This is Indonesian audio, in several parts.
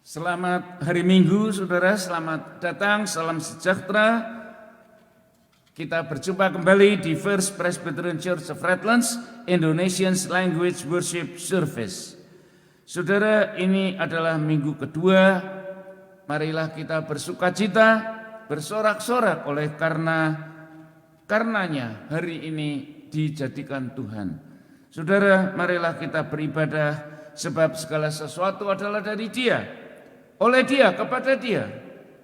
Selamat hari Minggu, saudara. Selamat datang, salam sejahtera. Kita berjumpa kembali di First Presbyterian Church of Redlands Indonesian Language Worship Service. Saudara, ini adalah minggu kedua. Marilah kita bersukacita, bersorak-sorak oleh karenanya hari ini dijadikan Tuhan. Saudara, marilah kita beribadah sebab segala sesuatu adalah dari Dia, oleh Dia, kepada Dia.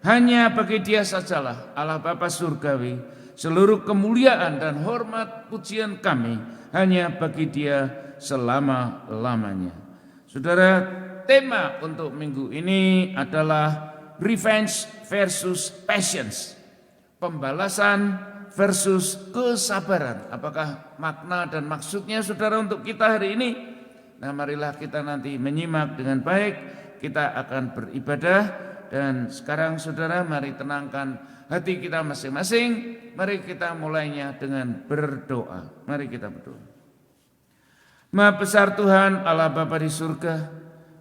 Hanya bagi Dia sajalah Allah Bapa Surgawi, seluruh kemuliaan dan hormat pujian kami hanya bagi Dia selama-lamanya. Saudara, tema untuk minggu ini adalah revenge versus patience, pembalasan versus kesabaran. Apakah makna dan maksudnya saudara untuk kita hari ini? Nah, marilah kita nanti menyimak dengan baik. Kita akan beribadah. Dan sekarang saudara, mari tenangkan hati kita masing-masing. Mari kita mulainya dengan berdoa. Mari kita berdoa. Maha besar Tuhan Allah Bapa di surga,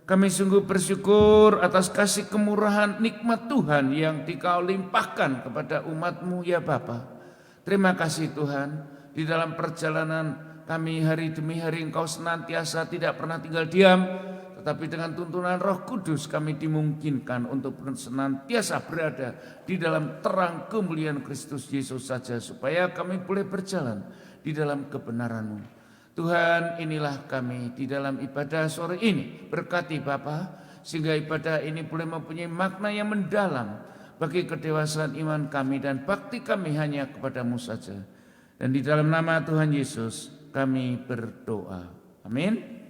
kami sungguh bersyukur atas kasih kemurahan nikmat Tuhan yang Dikau limpahkan kepada umat-Mu ya Bapa. Terima kasih Tuhan, di dalam perjalanan kami hari demi hari Engkau senantiasa tidak pernah tinggal diam, tetapi dengan tuntunan Roh Kudus kami dimungkinkan untuk senantiasa berada di dalam terang kemuliaan Kristus Yesus saja, supaya kami boleh berjalan di dalam kebenaran-Mu. Tuhan, inilah kami di dalam ibadah sore ini. Berkati Bapa, sehingga ibadah ini boleh mempunyai makna yang mendalam bagi kedewasaan iman kami dan bakti kami hanya kepada-Mu saja. Dan di dalam nama Tuhan Yesus kami berdoa. Amin.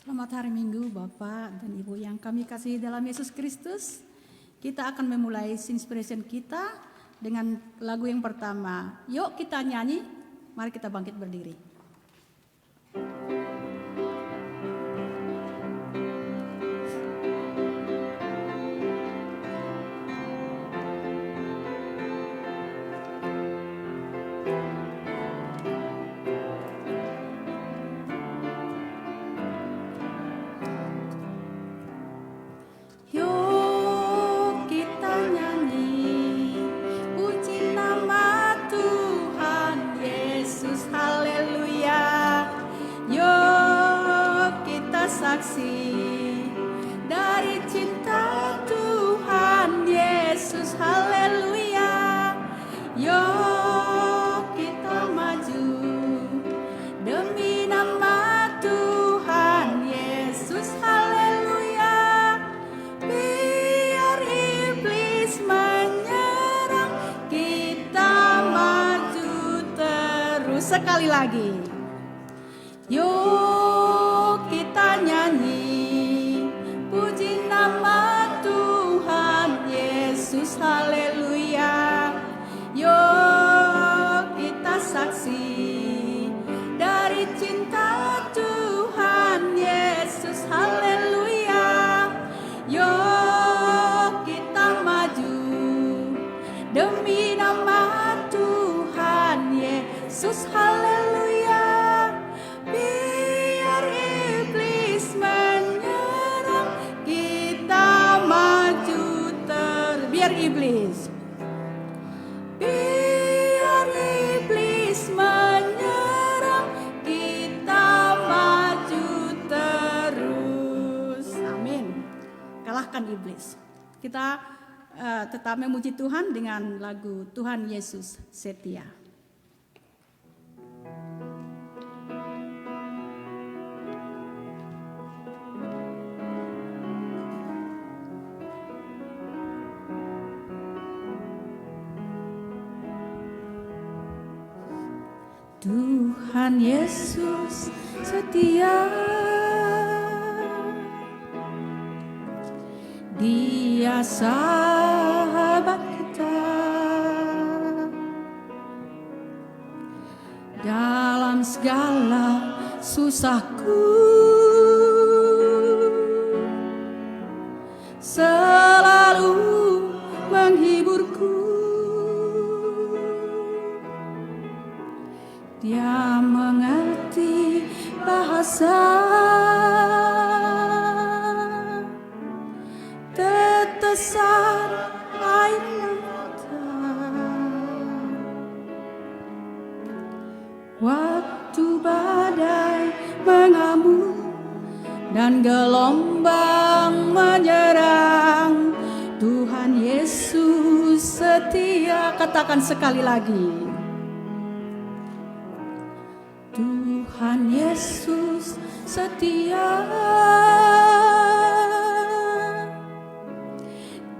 Selamat hari Minggu Bapak dan Ibu yang kami kasih dalam Yesus Kristus. Kita akan memulai inspiration kita dengan lagu yang pertama. Yuk kita nyanyi, mari kita bangkit berdiri. Saksi dari cinta Tuhan Yesus, haleluya. Yuk kita maju demi nama Tuhan Yesus, haleluya. Biar iblis menyerang, kita maju terus. Sekali lagi, yuk kita nyanyi, puji nama Tuhan Yesus, haleluya. Yuk kita saksi dari cinta Tuhan Yesus, haleluya. Yuk kita maju demi nama Tuhan Yesus, haleluya. Iblis, biar iblis menyerang, kita maju terus. Amin. Kalahkan iblis. Kita tetap memuji Tuhan dengan lagu Tuhan Yesus Setia. Tuhan Yesus setia, Dia sahabat kita dalam segala susahku, selalu menghiburku. Dia mengerti bahasa, tetesan air mata, waktu badai mengamuk dan gelombang menyerang. Tuhan Yesus setia. Katakan sekali lagi. Tuhan Yesus setia.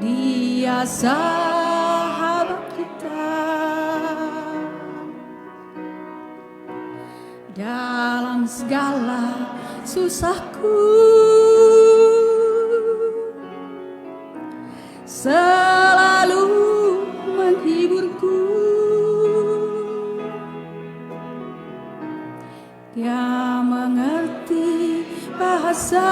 Dia sahabat kita dalam segala susahku, selalu menghiburku. Dia mengerti bahasa,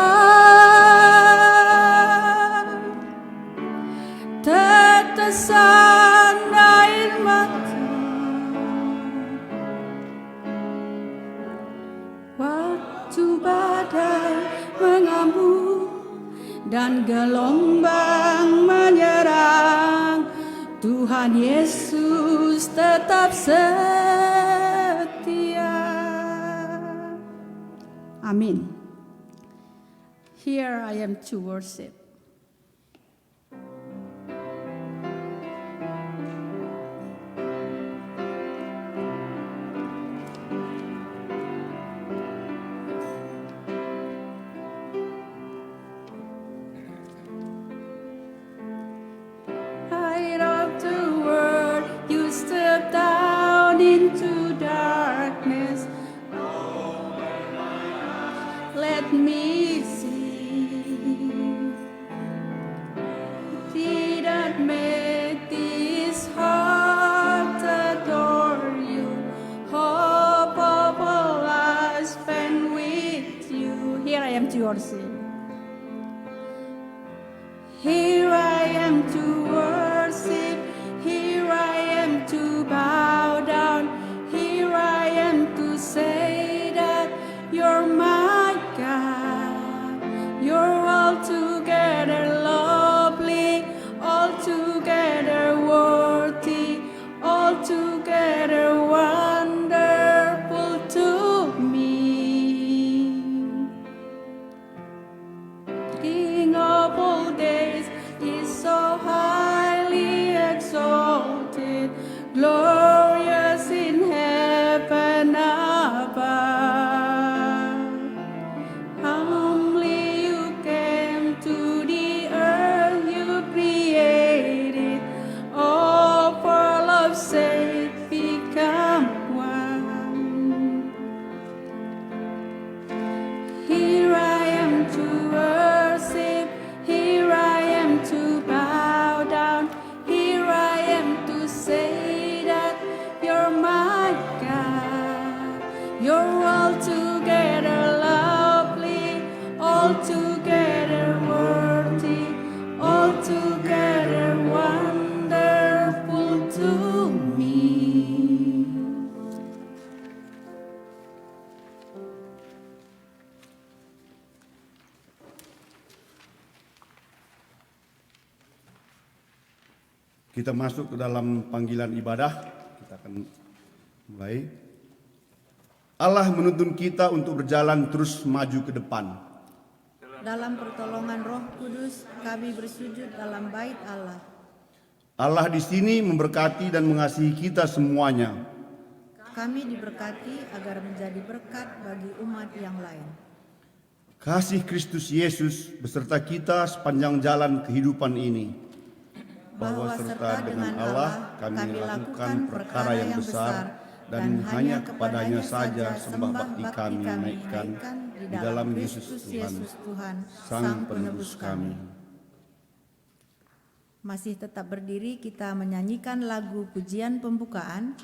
tetesan air mata, waktu badai mengamuk dan gelombang menyerang. Tuhan Yesus tetap setia. Amin. Here I am to worship. Light of the world, you step down into darkness. Let me see. Didn't make this heart adore you. Hope of all I spend with you. Here I am to worship. Here I am to worship. Here I am to bow down. Here I am to say that you're my God. You're altogether lovely, altogether worthy, altogether wonderful to me. King of all days is so highly exalted, glorious in heaven above. Humbly you came to the earth you created, all for love's sake become one. Here I am to worship, here I am to bow down, here I am to say that you're my God. You're altogether lovely, altogether worthy, altogether wonderful to me. Kita masuk ke dalam panggilan ibadah. Kita akan mulai. Allah menuntun kita untuk berjalan terus maju ke depan. Dalam pertolongan Roh Kudus, kami bersujud dalam bait Allah. Allah di sini memberkati dan mengasihi kita semuanya. Kami diberkati agar menjadi berkat bagi umat yang lain. Kasih Kristus Yesus beserta kita sepanjang jalan kehidupan ini. Bahwa serta dengan Allah kami lakukan perkara yang besar dan hanya kepadanya saja sembah bakti kami naikkan di dalam Yesus Tuhan, Sang Penebus kami. Masih tetap berdiri, kita menyanyikan lagu pujian pembukaan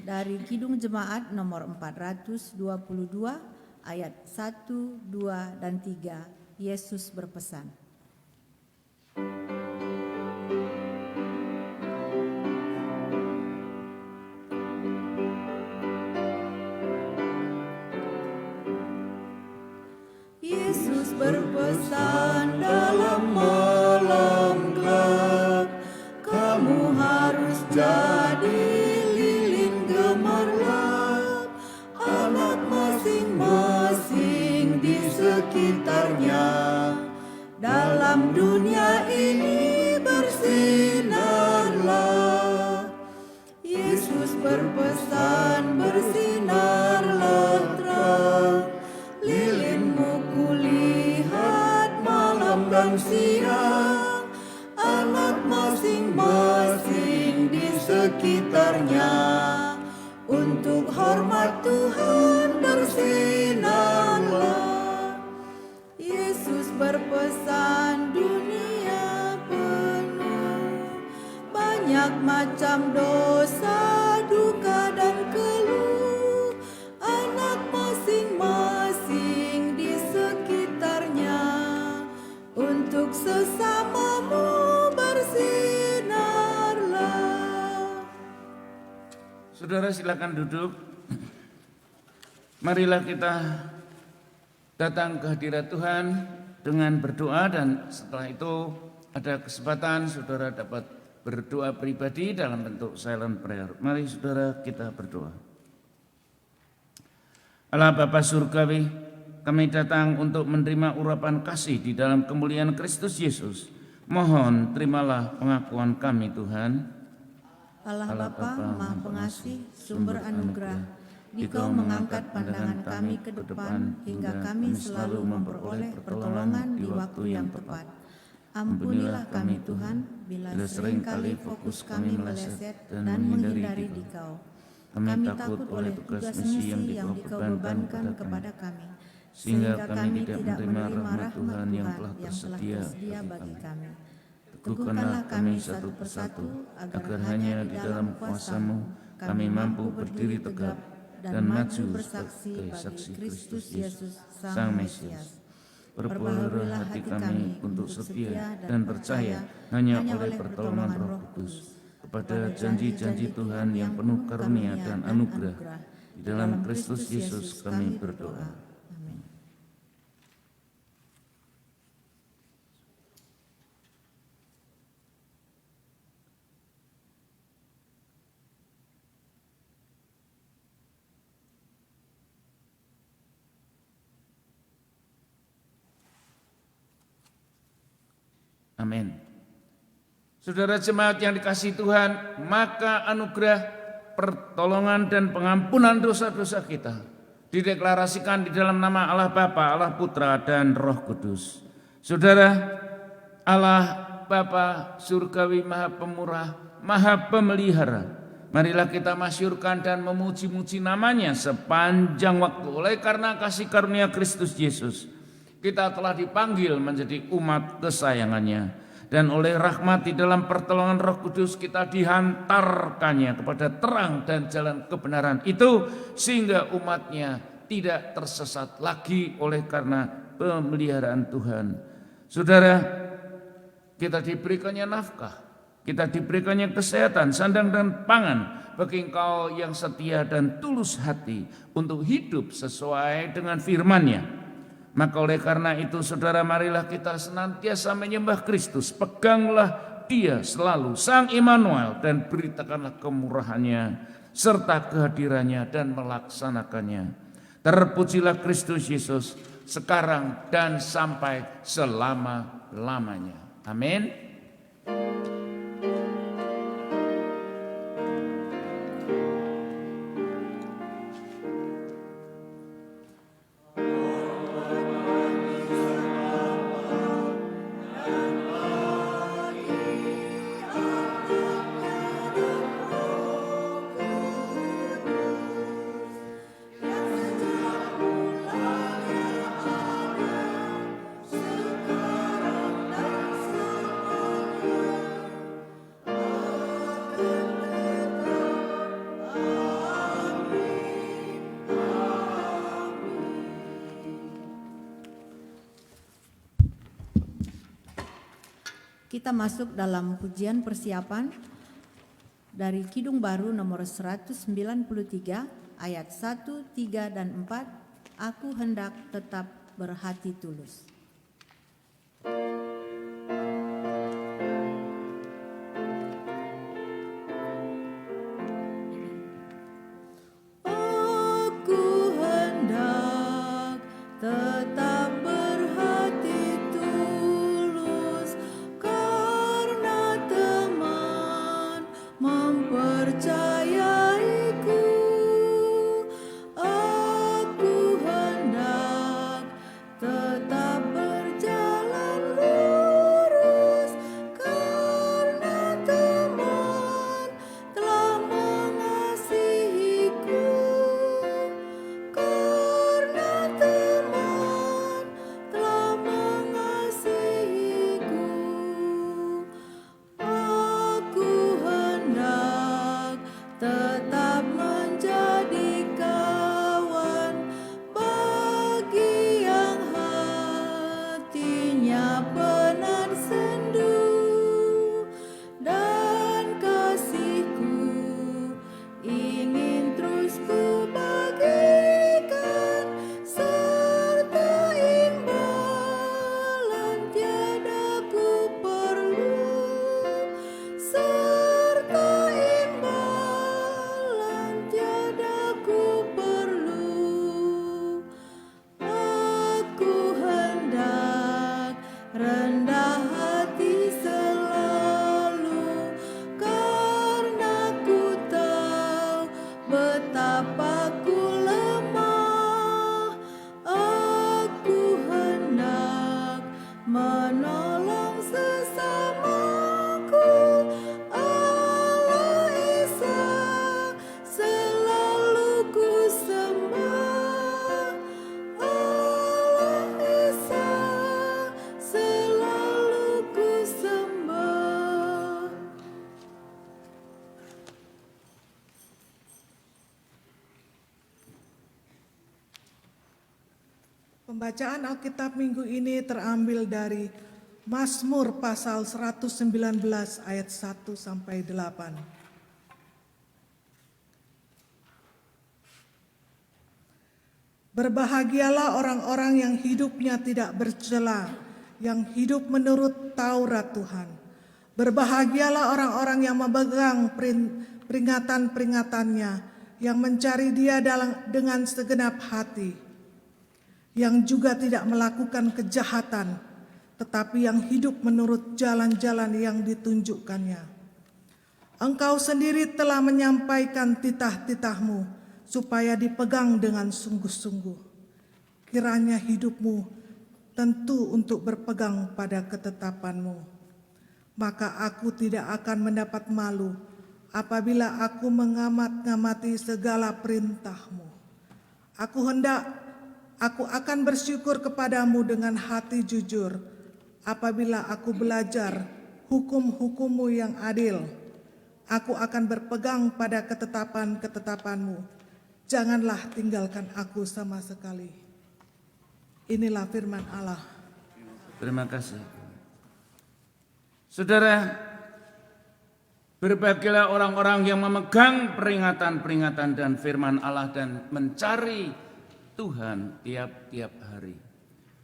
dari Kidung Jemaat nomor 422 ayat 1, 2, dan 3. Yesus berpesan. dalam dunia ini bersinarlah. Yesus berpesan, bersinarlah terang, lilinmu kulihat malam dan siang, anak masing-masing di sekitarnya, untuk hormat Tuhan bersinarlah. Yesus berpesan, dunia penuh banyak macam dosa, duka dan keluh, anak masing-masing di sekitarnya, untuk sesamamu bersinarlah. Saudara silakan duduk. Marilah kita datang ke hadirat Tuhan dengan berdoa, dan setelah itu ada kesempatan saudara dapat berdoa pribadi dalam bentuk silent prayer. Mari saudara kita berdoa. Allah Bapa Surgawi, kami datang untuk menerima urapan kasih di dalam kemuliaan Kristus Yesus. Mohon terimalah pengakuan kami Tuhan. Allah Bapa Maha Pengasih, sumber anugerah, Dikau mengangkat pandangan kami ke depan hingga kami selalu memperoleh pertolongan di waktu yang tepat. Ampunilah kami Tuhan, bila seringkali fokus kami meleset dan menghindari Dikau. Kami takut oleh tugas misi yang Dikau bebankan kepada kami, sehingga kami tidak menerima rahmat Tuhan yang telah tersedia bagi kami. Teguhkanlah kami satu persatu, agar hanya di dalam kuasa-Mu kami mampu berdiri tegap dan maju bersaksi bagi Kristus Yesus Sang Mesias. Perbaharuilah hati kami untuk setia dan percaya hanya oleh pertolongan Roh Kudus kepada janji-janji Tuhan yang penuh karunia dan anugerah. Di dalam Kristus Yesus kami berdoa. Amin. Amin. Saudara jemaat yang dikasihi Tuhan, maka anugerah, pertolongan dan pengampunan dosa-dosa kita dideklarasikan di dalam nama Allah Bapa, Allah Putra dan Roh Kudus. Saudara, Allah Bapa Surgawi Maha Pemurah, Maha Pemelihara, marilah kita masyurkan dan memuji-muji namanya sepanjang waktu. Oleh karena kasih karunia Kristus Yesus, kita telah dipanggil menjadi umat kesayangannya. Dan oleh rahmat di dalam pertolongan Roh Kudus kita dihantarkannya kepada terang dan jalan kebenaran itu, sehingga umatnya tidak tersesat lagi oleh karena pemeliharaan Tuhan. Saudara, kita diberikannya nafkah, kita diberikannya kesehatan, sandang dan pangan bagi engkau yang setia dan tulus hati untuk hidup sesuai dengan firman-Nya. Maka oleh karena itu saudara, marilah kita senantiasa menyembah Kristus, peganglah Dia selalu, Sang Immanuel, dan beritakanlah kemurahannya serta kehadirannya dan melaksanakannya. Terpujilah Kristus Yesus sekarang dan sampai selama-lamanya. Amin. Kita masuk dalam pujian persiapan dari Kidung Baru nomor 193 ayat 1, 3, dan 4. Aku hendak tetap berhati tulus. Aku hendak tetap berhati tulus. betapa ku lemah, aku hendak menolong sesamaku. Allah Esa selalu ku sembah, Allah Esa selalu ku sembah. Pembacaan Alkitab minggu ini terambil dari Mazmur pasal 119 ayat 1 sampai 8. Berbahagialah orang-orang yang hidupnya tidak bercela, yang hidup menurut Taurat Tuhan. Berbahagialah orang-orang yang memegang peringatan-peringatannya, yang mencari Dia dengan segenap hati, yang juga tidak melakukan kejahatan, tetapi yang hidup menurut jalan-jalan yang ditunjukkannya. Engkau sendiri telah menyampaikan titah-titahmu supaya dipegang dengan sungguh-sungguh. Kiranya hidupmu tentu untuk berpegang pada ketetapanmu. Maka aku tidak akan mendapat malu apabila aku mengamat-ngamati segala perintahmu. Aku akan bersyukur kepadamu dengan hati jujur apabila aku belajar hukum-hukummu yang adil. Aku akan berpegang pada ketetapan-ketetapanmu. Janganlah tinggalkan aku sama sekali. Inilah firman Allah. Terima kasih. Saudara, berbahagialah orang-orang yang memegang peringatan-peringatan dan firman Allah dan mencari Tuhan tiap-tiap hari.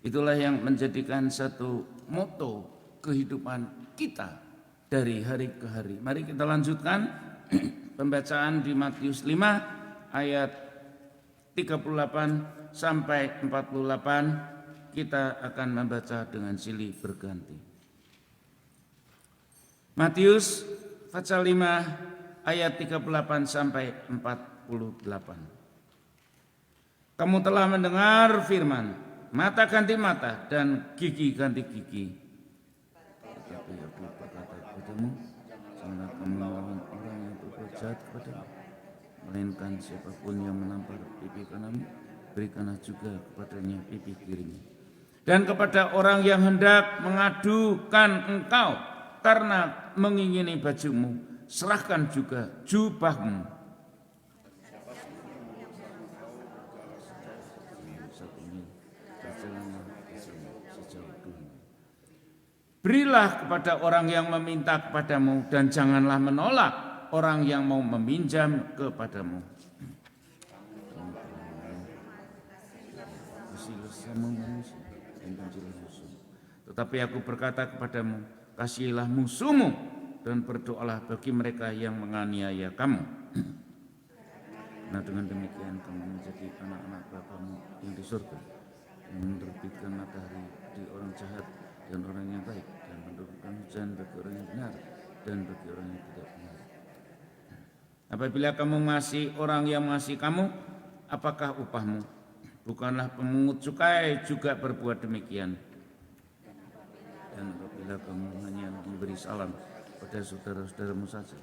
Itulah yang menjadikan satu moto kehidupan kita dari hari ke hari. Mari kita lanjutkan pembacaan di Matius 5 ayat 38 sampai 48. Kita akan membaca dengan silih berganti. Matius pasal 5 ayat 38 sampai 48. Kamu telah mendengar firman, mata ganti mata dan gigi ganti gigi. Tetapi aku berkata kepadamu, janganlah kamu melawan orang yang berbuat jahat kepadamu, melainkan siapapun yang menampar pipi kananmu, berikanlah juga kepadanya pipi kirimu. Dan kepada orang yang hendak mengadukan engkau karena mengingini bajumu, serahkan juga jubahmu. Berilah kepada orang yang meminta kepadamu dan janganlah menolak orang yang mau meminjam kepadamu. Tetapi aku berkata kepadamu, kasihilah musuhmu dan berdoalah bagi mereka yang menganiaya kamu. Nah, dengan demikian kamu menjadi anak-anak Bapamu yang di surga, yang menerbitkan matahari di orang jahat dan orang yang baik, dan menurunkan hujan bagi orang yang benar dan bagi orang yang tidak benar. Apabila kamu mengasihi orang yang mengasihi kamu, apakah upahmu? Bukanlah pemungut cukai juga berbuat demikian? Dan apabila kamu hanya memberi salam pada saudara-saudaramu saja,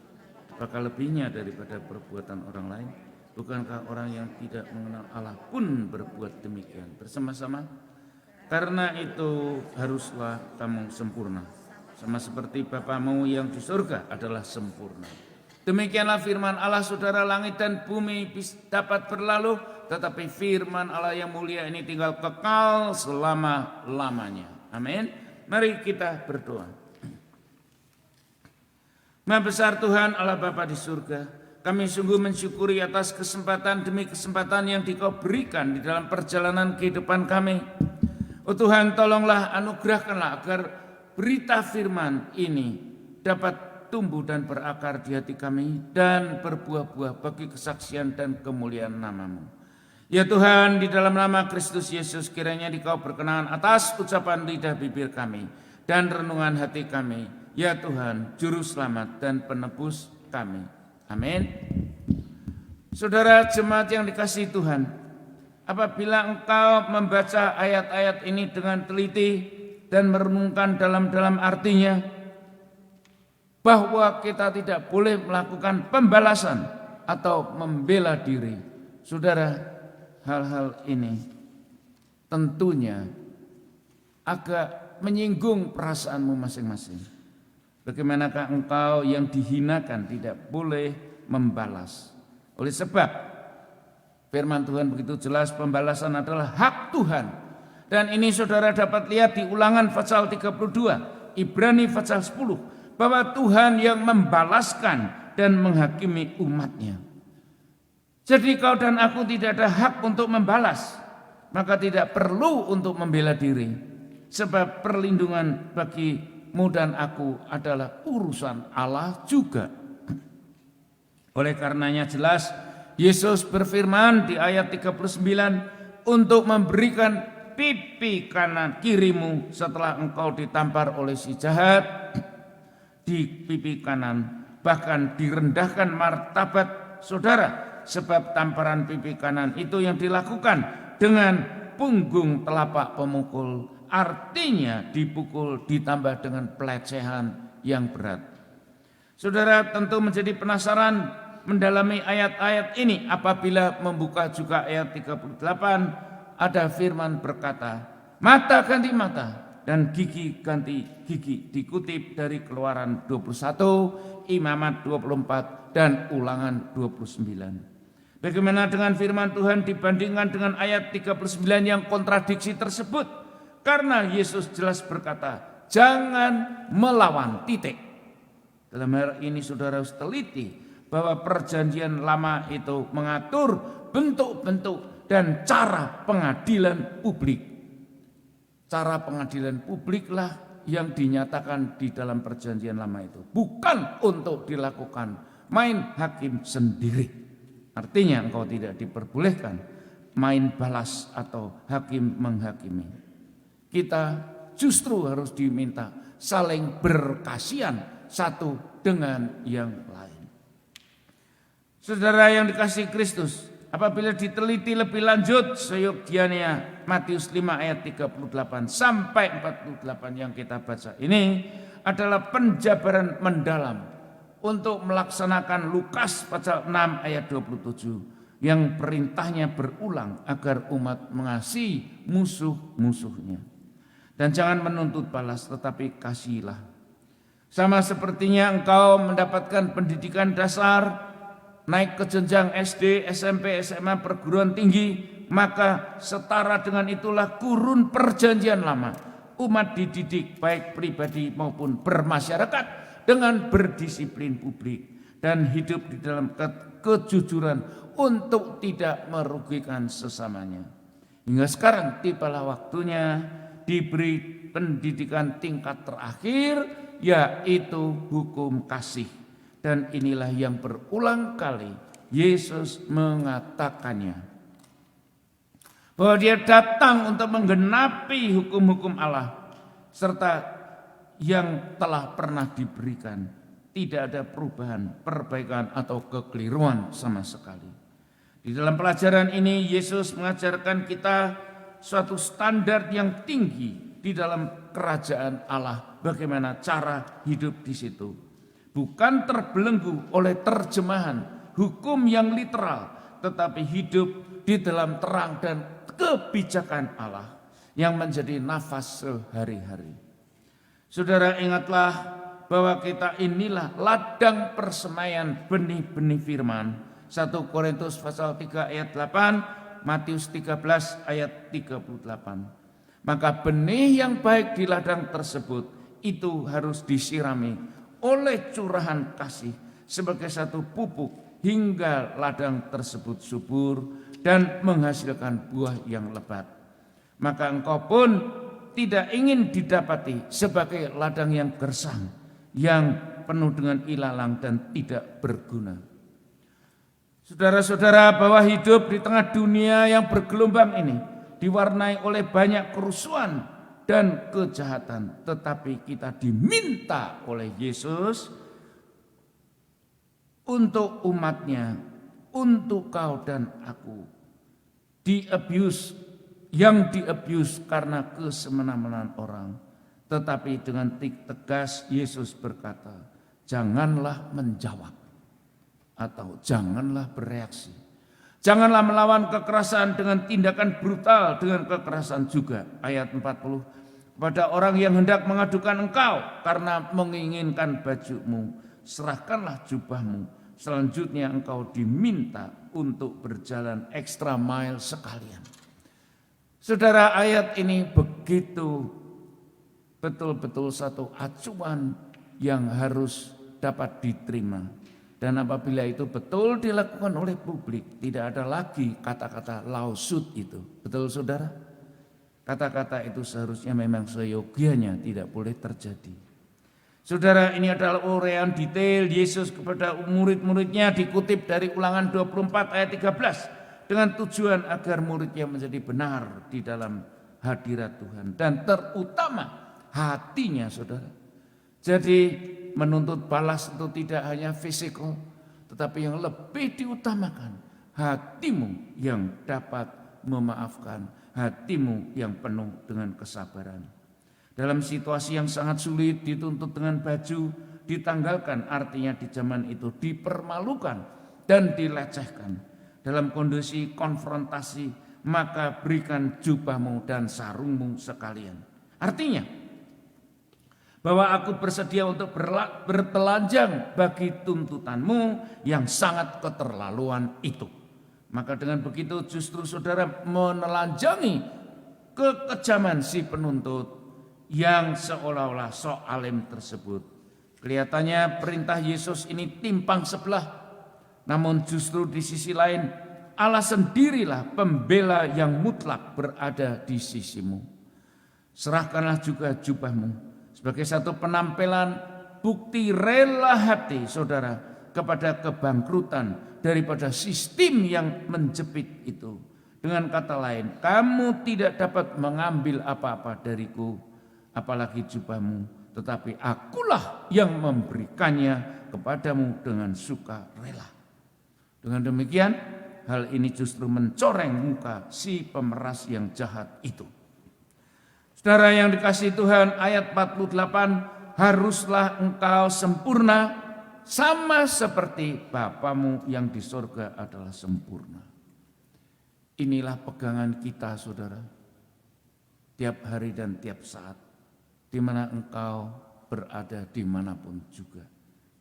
apakah lebihnya daripada perbuatan orang lain? Bukankah orang yang tidak mengenal Allah pun berbuat demikian bersama-sama? Karena itu haruslah kamu sempurna, sama seperti Bapamu yang di surga adalah sempurna. Demikianlah firman Allah, saudara. Langit dan bumi dapat berlalu, tetapi firman Allah yang mulia ini tinggal kekal selama-lamanya. Amin. Mari kita berdoa. Maha besar Tuhan Allah Bapa di surga, kami sungguh mensyukuri atas kesempatan demi kesempatan yang Dikau berikan di dalam perjalanan kehidupan kami. Oh Tuhan, tolonglah anugerahkanlah agar berita firman ini dapat tumbuh dan berakar di hati kami dan berbuah-buah bagi kesaksian dan kemuliaan nama-Mu. Ya Tuhan, di dalam nama Kristus Yesus kiranya Dikau berkenan atas ucapan lidah bibir kami dan renungan hati kami. Ya Tuhan, juru selamat dan penebus kami. Amin. Saudara jemaat yang dikasihi Tuhan, apabila engkau membaca ayat-ayat ini dengan teliti dan merenungkan dalam-dalam artinya, bahwa kita tidak boleh melakukan pembalasan atau membela diri. Saudara, hal-hal ini tentunya agak menyinggung perasaanmu masing-masing. Bagaimanakah engkau yang dihinakan tidak boleh membalas? Oleh sebab firman Tuhan begitu jelas, pembalasan adalah hak Tuhan. Dan ini saudara dapat lihat di Ulangan pasal 32, Ibrani pasal 10, bahwa Tuhan yang membalaskan dan menghakimi umatnya. Jadi kau dan aku tidak ada hak untuk membalas, maka tidak perlu untuk membela diri. Sebab perlindungan bagimu dan aku adalah urusan Allah juga. Oleh karenanya jelas Yesus berfirman di ayat 39 untuk memberikan pipi kanan kirimu setelah engkau ditampar oleh si jahat di pipi kanan, bahkan direndahkan martabat saudara, sebab tamparan pipi kanan itu yang dilakukan dengan punggung telapak pemukul, artinya dipukul ditambah dengan pelecehan yang berat. Saudara tentu menjadi penasaran mendalami ayat-ayat ini apabila membuka juga ayat 38, ada firman berkata, mata ganti mata dan gigi ganti gigi, dikutip dari Keluaran 21, Imamat 24 dan Ulangan 29. Bagaimana dengan firman Tuhan dibandingkan dengan ayat 39 yang kontradiksi tersebut? Karena Yesus jelas berkata, jangan melawan, titik. Dalam hal ini saudara harus teliti bahwa perjanjian lama itu mengatur bentuk-bentuk dan cara pengadilan publik. Cara pengadilan publiklah yang dinyatakan di dalam perjanjian lama itu. Bukan untuk dilakukan main hakim sendiri. Artinya engkau tidak diperbolehkan main balas atau hakim menghakimi. Kita justru harus diminta saling berkasihan satu dengan yang lain. Saudara yang dikasihi Kristus, apabila diteliti lebih lanjut seyogyanya Matius 5 ayat 38 sampai 48 yang kita baca ini adalah penjabaran mendalam untuk melaksanakan Lukas pasal 6 ayat 27 yang perintahnya berulang agar umat mengasihi musuh-musuhnya. Dan jangan menuntut balas, tetapi kasihilah. Sama sepertinya engkau mendapatkan pendidikan dasar, naik ke jenjang SD, SMP, SMA, perguruan tinggi, maka setara dengan itulah kurun perjanjian lama. Umat dididik baik pribadi maupun bermasyarakat dengan berdisiplin publik dan hidup di dalam kejujuran untuk tidak merugikan sesamanya. Hingga sekarang tibalah waktunya diberi pendidikan tingkat terakhir, yaitu hukum kasih. Dan inilah yang berulang kali Yesus mengatakannya, bahwa dia datang untuk menggenapi hukum-hukum Allah serta yang telah pernah diberikan. Tidak ada perubahan, perbaikan atau kekeliruan sama sekali. Di dalam pelajaran ini Yesus mengajarkan kita suatu standar yang tinggi di dalam kerajaan Allah. Bagaimana cara hidup di situ. Bukan terbelenggu oleh terjemahan hukum yang literal, tetapi hidup di dalam terang dan kebijakan Allah yang menjadi nafas sehari-hari. Saudara, ingatlah bahwa kita inilah ladang persemaian benih-benih firman. 1 Korintus pasal 3 ayat 8, Matius 13 ayat 38. Maka benih yang baik di ladang tersebut itu harus disirami oleh curahan kasih sebagai satu pupuk hingga ladang tersebut subur dan menghasilkan buah yang lebat. Maka engkau pun tidak ingin didapati sebagai ladang yang gersang, yang penuh dengan ilalang dan tidak berguna. Saudara-saudara, bahwa hidup di tengah dunia yang bergelombang ini diwarnai oleh banyak kerusuhan dan kejahatan, tetapi kita diminta oleh Yesus untuk umatnya untuk kau dan aku. Yang di-abuse karena kesemena-menaan orang. Tetapi dengan tegas Yesus berkata, janganlah menjawab atau janganlah bereaksi. Janganlah melawan kekerasan dengan tindakan brutal, dengan kekerasan juga. Ayat 40, kepada orang yang hendak mengadukan engkau karena menginginkan bajumu, serahkanlah jubahmu. Selanjutnya engkau diminta untuk berjalan extra mile sekalian. Saudara, ayat ini begitu betul-betul satu acuan yang harus dapat diterima. Dan apabila itu betul dilakukan oleh publik, tidak ada lagi kata-kata lausut itu. Betul saudara? Kata-kata itu seharusnya memang seyogianya tidak boleh terjadi. Saudara, ini adalah uraian detail Yesus kepada murid-muridnya, dikutip dari Ulangan 24 ayat 13. Dengan tujuan agar muridnya menjadi benar di dalam hadirat Tuhan. Dan terutama hatinya saudara. Jadi menuntut balas itu tidak hanya fisikal, tetapi yang lebih diutamakan hatimu yang dapat memaafkan, hatimu yang penuh dengan kesabaran. Dalam situasi yang sangat sulit dituntut dengan baju ditanggalkan, artinya di zaman itu dipermalukan dan dilecehkan. Dalam kondisi konfrontasi, maka berikan jubahmu dan sarungmu sekalian. Artinya bahwa aku bersedia untuk bertelanjang bagi tuntutanmu yang sangat keterlaluan itu. Maka dengan begitu justru saudara menelanjangi kekejaman si penuntut yang seolah-olah sok alim tersebut. Kelihatannya perintah Yesus ini timpang sebelah. Namun justru di sisi lain Allah sendirilah pembela yang mutlak berada di sisimu. Serahkanlah juga jubahmu sebagai satu penampilan bukti rela hati saudara kepada kebangkrutan daripada sistem yang menjepit itu. Dengan kata lain, kamu tidak dapat mengambil apa-apa dariku, apalagi jubahmu, tetapi akulah yang memberikannya kepadamu dengan suka rela. Dengan demikian, hal ini justru mencoreng muka si pemeras yang jahat itu. Saudara yang dikasihi Tuhan, ayat 48, haruslah engkau sempurna sama seperti Bapamu yang di sorga adalah sempurna. Inilah pegangan kita saudara, tiap hari dan tiap saat, di mana engkau berada dimanapun juga.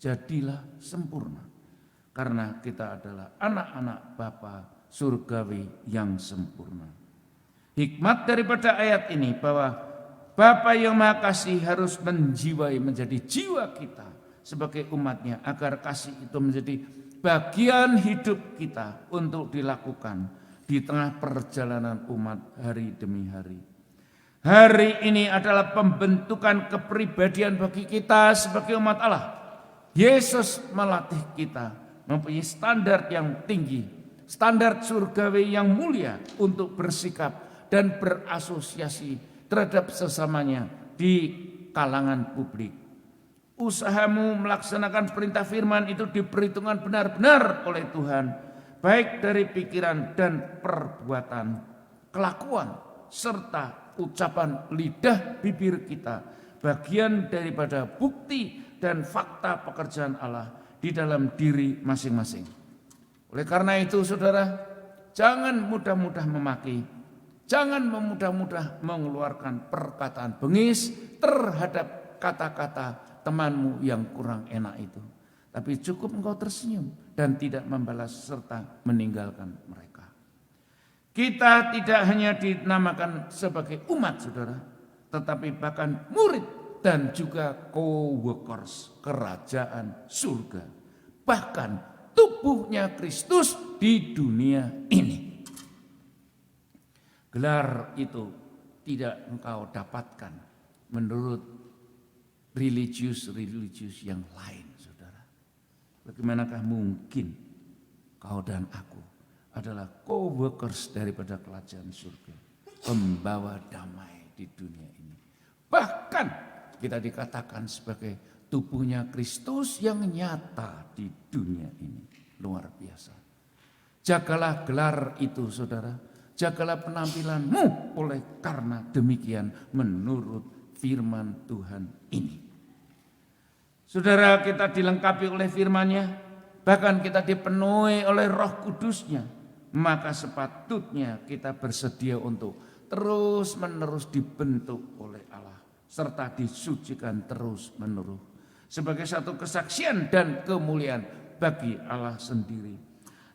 Jadilah sempurna, karena kita adalah anak-anak Bapa surgawi yang sempurna. Hikmat daripada ayat ini bahwa Bapa yang Maha Kasih harus menjiwai menjadi jiwa kita sebagai umatnya, agar kasih itu menjadi bagian hidup kita untuk dilakukan di tengah perjalanan umat hari demi hari. Hari ini adalah pembentukan kepribadian bagi kita sebagai umat Allah. Yesus melatih kita mempunyai standar yang tinggi, standar surgawi yang mulia untuk bersikap dan berasosiasi terhadap sesamanya di kalangan publik. Usahamu melaksanakan perintah firman itu diperhitungkan benar-benar oleh Tuhan, baik dari pikiran dan perbuatan, kelakuan, serta ucapan lidah bibir kita, bagian daripada bukti dan fakta pekerjaan Allah di dalam diri masing-masing. Oleh karena itu saudara, jangan mudah-mudah memaki, jangan memudah-mudah mengeluarkan perkataan bengis terhadap kata-kata temanmu yang kurang enak itu. Tapi cukup engkau tersenyum dan tidak membalas serta meninggalkan mereka. Kita tidak hanya dinamakan sebagai umat saudara, tetapi bahkan murid dan juga co-workers kerajaan surga. Bahkan tubuhnya Kristus di dunia ini. Gelar itu tidak engkau dapatkan menurut religius yang lain, saudara. Bagaimanakah mungkin kau dan aku adalah co-workers daripada kerajaan surga, pembawa damai di dunia ini. Bahkan kita dikatakan sebagai tubuhnya Kristus yang nyata di dunia ini. Luar biasa. Jagalah gelar itu saudara, jagalah penampilanmu oleh karena demikian menurut firman Tuhan ini. Saudara, kita dilengkapi oleh firman-Nya, bahkan kita dipenuhi oleh Roh Kudus-Nya, maka sepatutnya kita bersedia untuk terus-menerus dibentuk oleh Allah, serta disucikan terus-menerus sebagai satu kesaksian dan kemuliaan bagi Allah sendiri.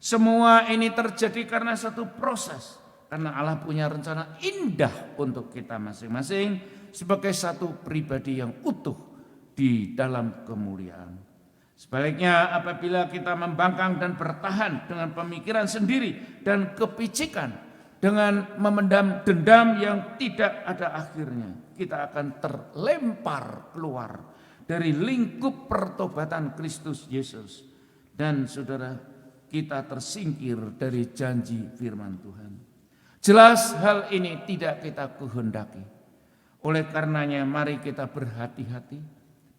Semua ini terjadi karena satu proses, karena Allah punya rencana indah untuk kita masing-masing sebagai satu pribadi yang utuh di dalam kemuliaan. Sebaliknya, apabila kita membangkang dan bertahan dengan pemikiran sendiri dan kepicikan, dengan memendam dendam yang tidak ada akhirnya, kita akan terlempar keluar dari lingkup pertobatan Kristus Yesus. Dan saudara, kita tersingkir dari janji firman Tuhan. Jelas hal ini tidak kita kehendaki. Oleh karenanya mari kita berhati-hati,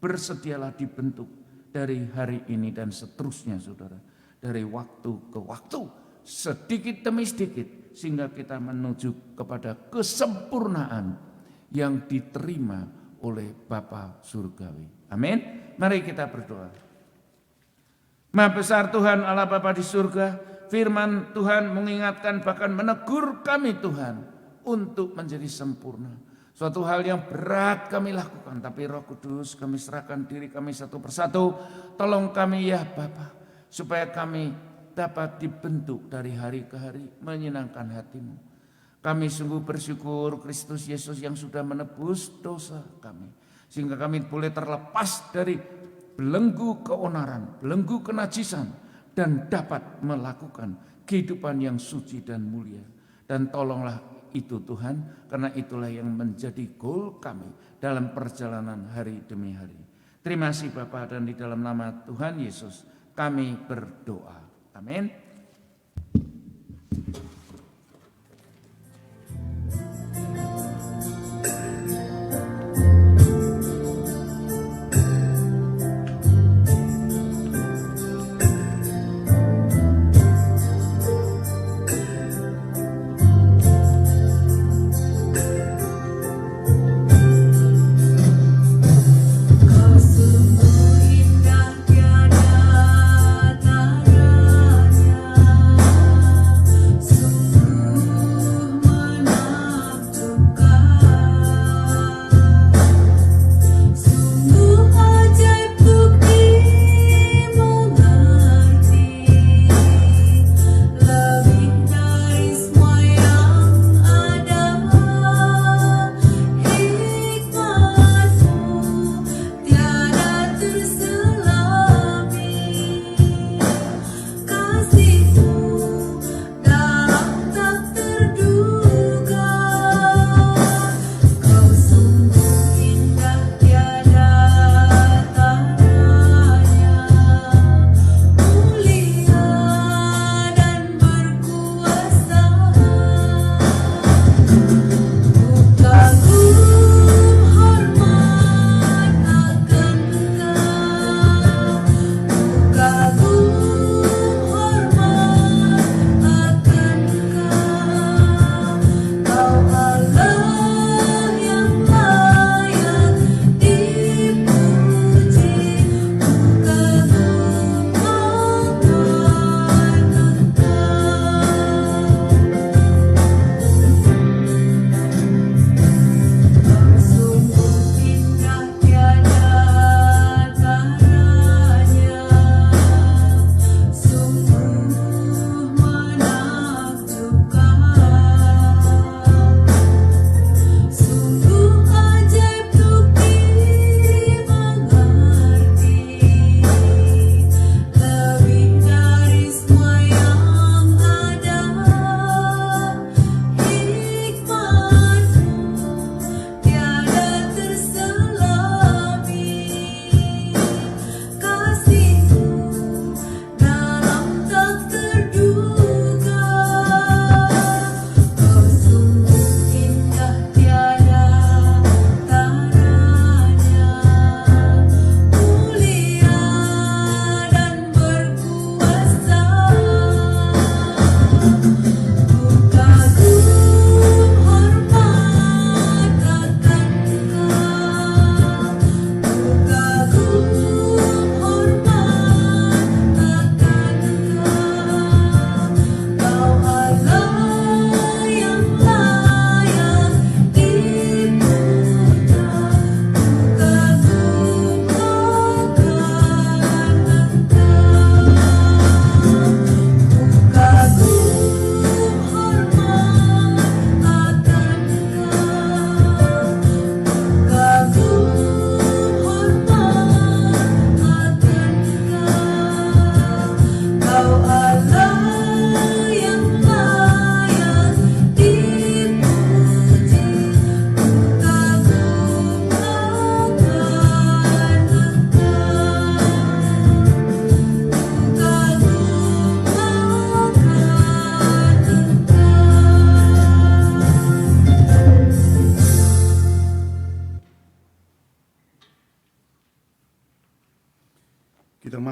bersedialah dibentuk dari hari ini dan seterusnya saudara. Dari waktu ke waktu, sedikit demi sedikit, sehingga kita menuju kepada kesempurnaan yang diterima oleh Bapa Surgawi. Amin. Mari kita berdoa. Maha besar Tuhan Allah Bapa di surga, firman Tuhan mengingatkan bahkan menegur kami Tuhan untuk menjadi sempurna. Suatu hal yang berat kami lakukan, tapi Roh Kudus kami serahkan diri kami satu persatu. Tolong kami ya Bapa, supaya kami dapat dibentuk dari hari ke hari menyenangkan hati-Mu. Kami sungguh bersyukur Kristus Yesus yang sudah menebus dosa kami, sehingga kami boleh terlepas dari belenggu keonaran, belenggu kenajisan, dan dapat melakukan kehidupan yang suci dan mulia. Dan tolonglah itu Tuhan, karena itulah yang menjadi goal kami dalam perjalanan hari demi hari. Terima kasih Bapa, dan di dalam nama Tuhan Yesus kami berdoa. Amin. Kau sungguh indah tiada taranya.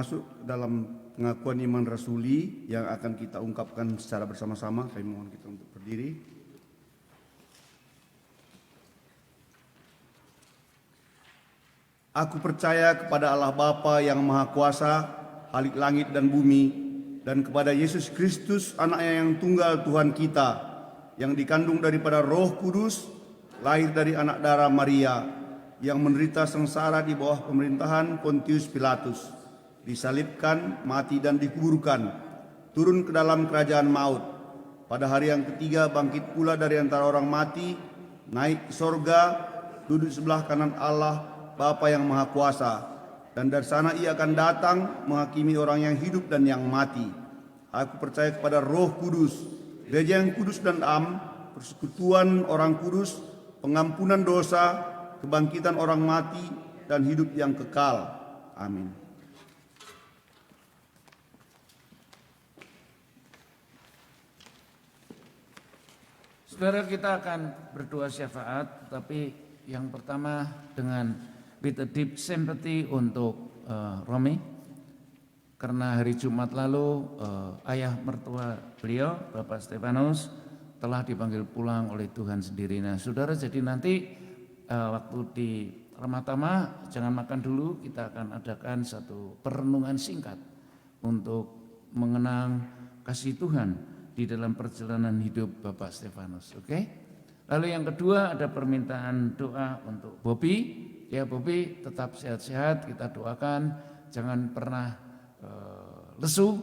masuk dalam pengakuan iman rasuli yang akan kita ungkapkan secara bersama-sama. Kami mohon kita untuk berdiri. Aku percaya kepada Allah Bapa yang Maha Kuasa, Khalik langit dan bumi, dan kepada Yesus Kristus, Anaknya yang tunggal Tuhan kita, yang dikandung daripada Roh Kudus, lahir dari anak darah Maria, yang menderita sengsara di bawah pemerintahan Pontius Pilatus, disalibkan, mati dan dikuburkan, turun ke dalam kerajaan maut. Pada hari yang ketiga bangkit pula dari antara orang mati, naik ke sorga, duduk sebelah kanan Allah Bapa yang Maha Kuasa, dan dari sana ia akan datang menghakimi orang yang hidup dan yang mati. Aku percaya kepada Roh Kudus, Gereja yang kudus dan persekutuan orang kudus, pengampunan dosa, kebangkitan orang mati, dan hidup yang kekal. Amin. Saudara, kita akan berdoa syafaat, tapi yang pertama dengan with a deep sympathy untuk Romi, karena hari Jumat lalu ayah mertua beliau, Bapak Stefanus, telah dipanggil pulang oleh Tuhan sendiri. Nah, saudara, jadi nanti waktu di Ramatama jangan makan dulu, kita akan adakan satu perenungan singkat untuk mengenang kasih Tuhan di dalam perjalanan hidup Bapak Stefanus. Oke? Lalu yang kedua ada permintaan doa untuk Bobby. Ya, Bobby tetap sehat-sehat, kita doakan, jangan pernah lesu,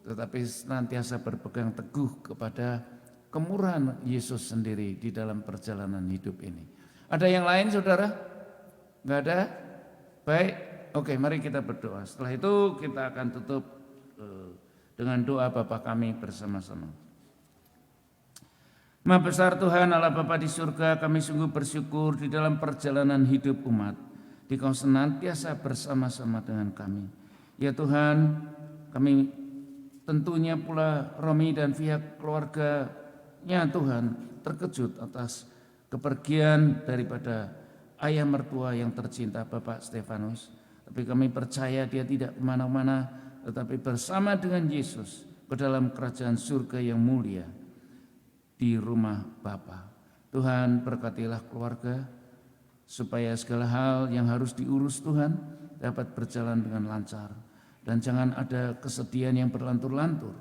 tetapi senantiasa berpegang teguh kepada kemurahan Yesus sendiri di dalam perjalanan hidup ini. Ada yang lain, saudara? Enggak ada? Baik, oke, mari kita berdoa. Setelah itu kita akan tutup dengan doa Bapa kami bersama-sama. Maha besar Tuhan Allah Bapa di surga, kami sungguh bersyukur di dalam perjalanan hidup umat, Dikau senantiasa bersama-sama dengan kami. Ya Tuhan, kami tentunya pula Romi dan pihak keluarganya Tuhan terkejut atas kepergian daripada ayah mertua yang tercinta Bapak Stefanus. Tapi kami percaya dia tidak kemana-mana, tetapi bersama dengan Yesus ke dalam kerajaan surga yang mulia di rumah Bapa. Tuhan, berkatilah keluarga supaya segala hal yang harus diurus Tuhan dapat berjalan dengan lancar. Dan jangan ada kesedihan yang berlantur-lantur.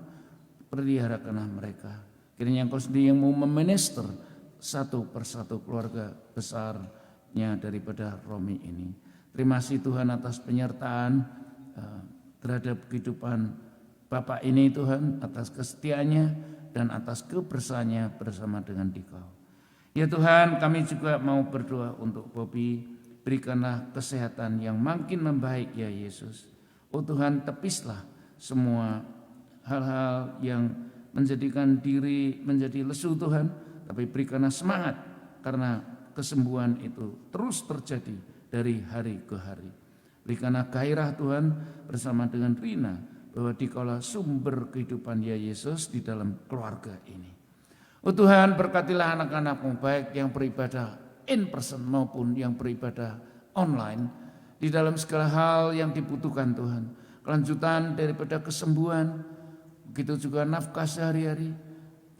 Peliharakanlah mereka. Kiranya Engkau sendiri yang mau meminister satu persatu keluarga besarnya daripada Romi ini. Terima kasih Tuhan atas penyertaan terhadap kehidupan Bapak ini Tuhan, atas kesetiaannya dan atas kebersahaannya bersama dengan Dikau. Ya Tuhan, kami juga mau berdoa untuk Bobby, berikanlah kesehatan yang makin membaik ya Yesus. Oh Tuhan, tepislah semua hal-hal yang menjadikan diri menjadi lesu Tuhan, tapi berikanlah semangat karena kesembuhan itu terus terjadi dari hari ke hari. Berikanlah gairah Tuhan bersama dengan Rina, bahwa Dikaulah sumber kehidupan ya Yesus di dalam keluarga ini. Oh Tuhan, berkatilah anak-anak-Mu baik yang beribadah in person maupun yang beribadah online, di dalam segala hal yang dibutuhkan Tuhan. Kelanjutan daripada kesembuhan, begitu juga nafkah sehari-hari,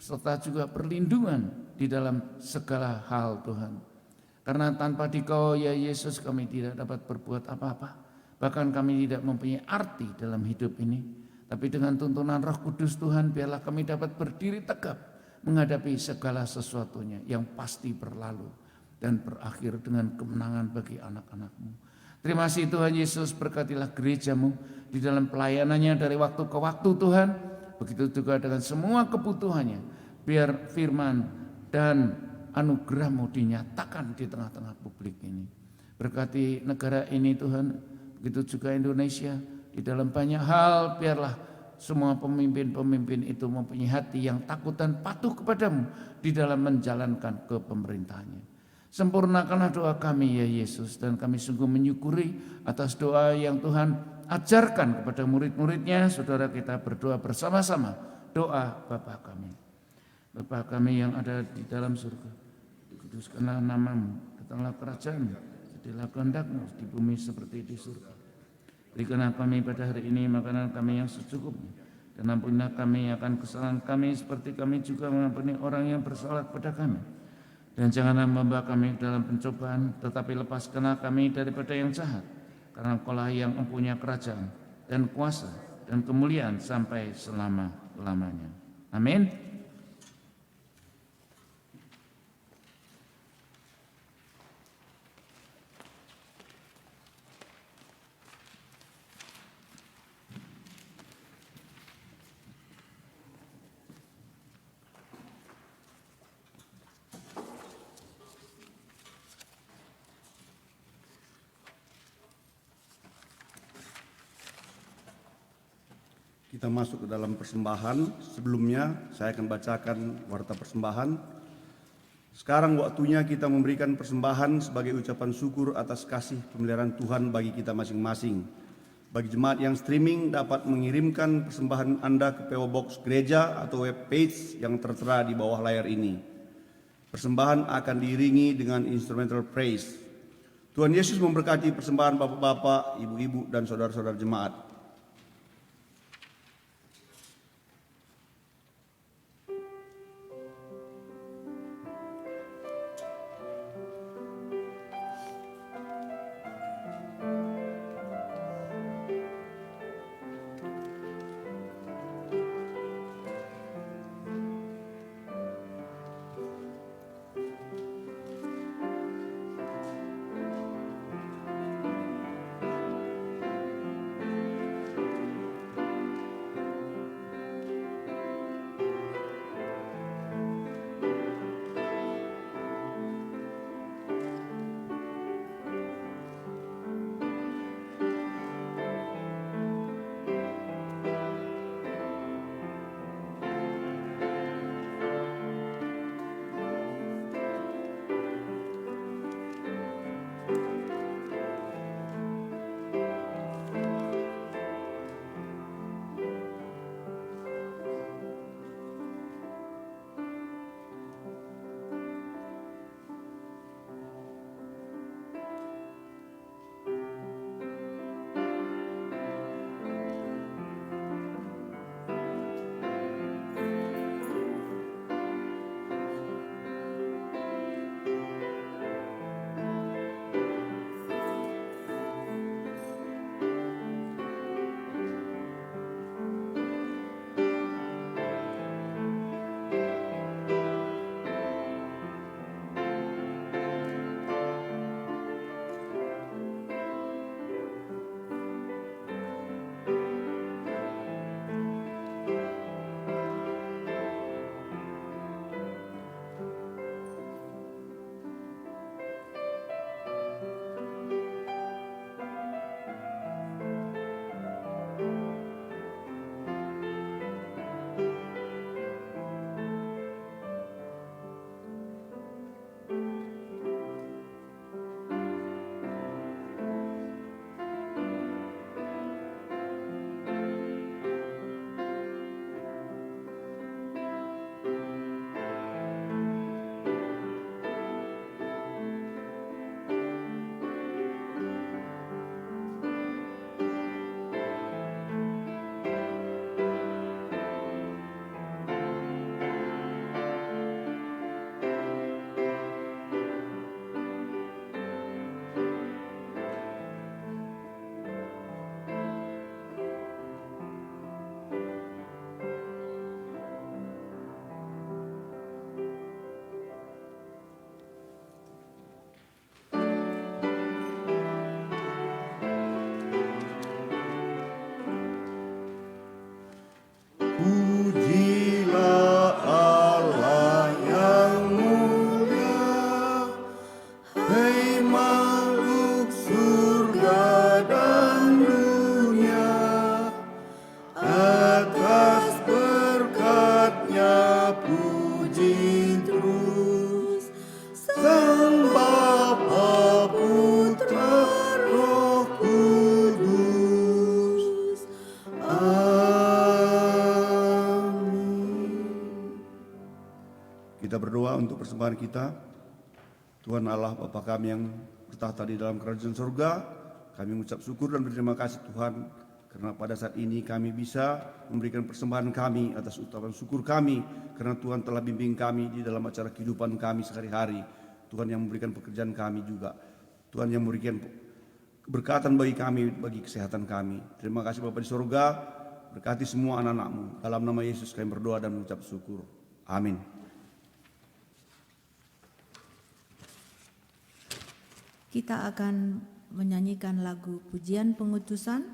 serta juga perlindungan di dalam segala hal Tuhan. Karena tanpa Dikau ya Yesus kami tidak dapat berbuat apa-apa. Bahkan kami tidak mempunyai arti dalam hidup ini. Tapi dengan tuntunan Roh Kudus Tuhan, biarlah kami dapat berdiri tegap menghadapi segala sesuatunya yang pasti berlalu dan berakhir dengan kemenangan bagi anak-anak-Mu. Terima kasih Tuhan Yesus, berkatilah gereja-Mu di dalam pelayanannya dari waktu ke waktu Tuhan. Begitu juga dengan semua kebutuhannya. Biar firman dan anugerah-Mu dinyatakan di tengah-tengah publik ini. Berkati negara ini Tuhan. Begitu juga Indonesia, di dalam banyak hal biarlah semua pemimpin-pemimpin itu mempunyai hati yang takut dan patuh kepadamu di dalam menjalankan kepemerintahannya. Sempurnakanlah doa kami ya Yesus, dan kami sungguh menyukuri atas doa yang Tuhan ajarkan kepada murid-muridnya. Saudara, kita berdoa bersama-sama doa Bapa kami. Bapa kami yang ada di dalam surga, dikuduskanlah nama-Mu, datanglah kerajaan-Mu, jadilah kehendak-Mu di bumi seperti di surga. Berikanlah kami pada hari ini makanan kami yang secukupnya, dan ampunilah kami akan kesalahan kami seperti kami juga mengampuni orang yang bersalah kepada kami. Dan janganlah membawa kami dalam pencobaan, tetapi lepaskanlah kami daripada yang jahat. Karena Engkau-lah yang mempunyai kerajaan dan kuasa dan kemuliaan sampai selama-lamanya. Amin. Kita masuk ke dalam persembahan. Sebelumnya saya akan bacakan warta persembahan. Sekarang waktunya kita memberikan persembahan sebagai ucapan syukur atas kasih pemeliharaan Tuhan bagi kita masing-masing. Bagi jemaat yang streaming dapat mengirimkan persembahan Anda ke PO Box gereja atau web page yang tertera di bawah layar ini. Persembahan akan diiringi dengan instrumental praise. Tuhan Yesus memberkati persembahan bapak-bapak, ibu-ibu, dan saudara-saudara jemaat. Pujilah Allah yang mulia, hei makhluk surga dan dunia, atas berkat-Nya puji terus Sang Bapa, Putra, Roh Kudus. Kita berdoa untuk persembahan kita. Tuhan Allah Bapa kami yang bertahta di dalam kerajaan surga, Kami mengucap syukur dan berterima kasih Tuhan, karena pada saat ini kami bisa memberikan persembahan kami atas ucapan syukur kami, karena Tuhan telah bimbing kami di dalam acara kehidupan kami sehari-hari. Tuhan yang memberikan pekerjaan kami juga. Tuhan yang memberikan keberkatan bagi kami, bagi kesehatan kami. Terima kasih Bapa di surga, berkati semua anak-anak-Mu. Dalam nama Yesus kami berdoa dan mengucap syukur. Amin. Kita akan menyanyikan lagu pujian pengutusan,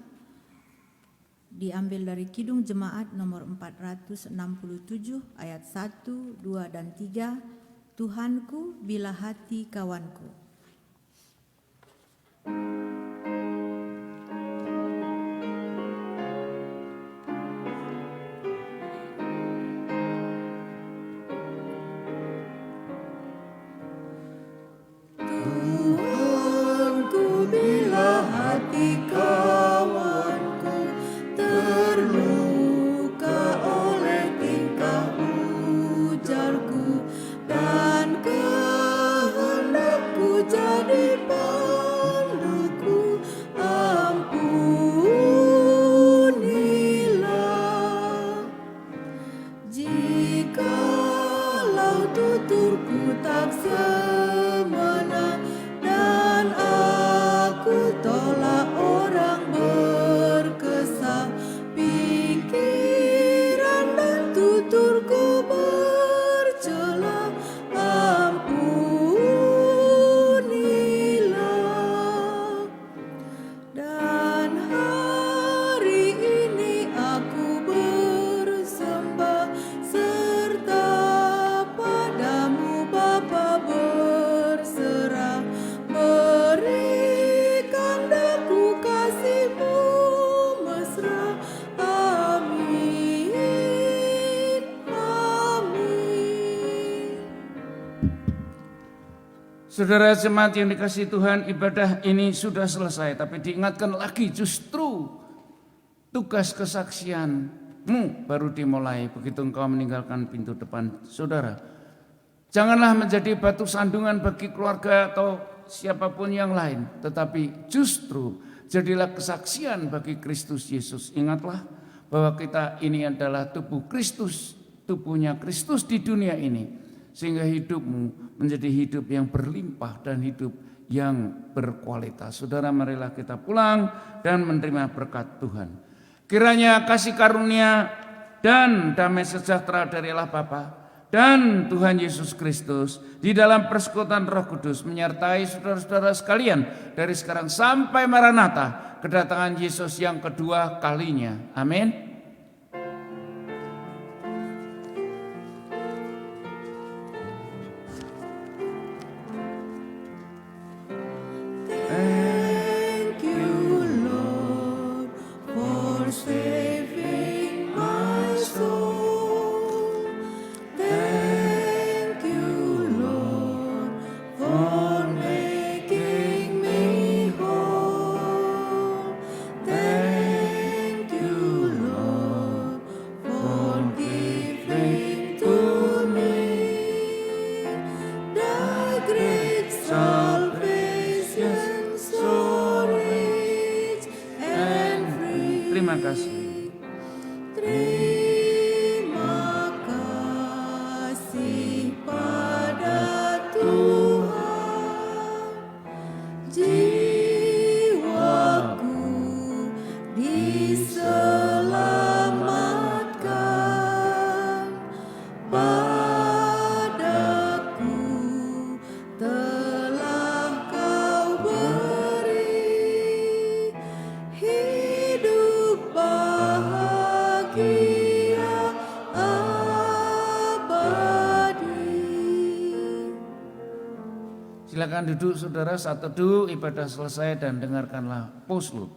diambil dari Kidung Jemaat nomor 467 ayat 1, 2, dan 3. Tuhanku bila hati kawanku. Tuhanku bila hati kawanku terluka oleh tingkah ujarku dan kehendakku jadi panduku, ampunilah. Jikalau tuturku tak semena dan aku tolak orang berkesah, pikiran dan tuturku bercela, ampunilah. Dan hari ini aku bersembah serta padamu Bapa berserah, berikan daku kasih-Mu mesra. Amin, amin. Saudara jemaat yang dikasihi Tuhan, ibadah ini sudah selesai, tapi diingatkan lagi justru tugas kesaksianmu baru dimulai begitu engkau meninggalkan pintu depan saudara. Janganlah menjadi batu sandungan bagi keluarga atau siapapun yang lain, tetapi justru jadilah kesaksian bagi Kristus Yesus. Ingatlah bahwa kita ini adalah tubuh Kristus, tubuhnya Kristus di dunia ini, sehingga hidupmu menjadi hidup yang berlimpah dan hidup yang berkualitas. Saudara, marilah kita pulang dan menerima berkat Tuhan. Kiranya kasih karunia dan damai sejahtera dari Allah Bapa dan Tuhan Yesus Kristus di dalam persekutuan Roh Kudus menyertai saudara-saudara sekalian dari sekarang sampai Maranatha, kedatangan Yesus yang kedua kalinya. Amin. Thank you, Lord, for saving my soul. Thank you, Lord, for making me whole. Thank you, Lord, for giving to me the great salvation, so rich and free. Terima kasih. Terima kasih pada Tuhan, jiwaku diselamatkan, padaku telah Kau beri hidup bahagia abadi. Silakan duduk saudara, saat teduh ibadah selesai dan dengarkanlah Puslut.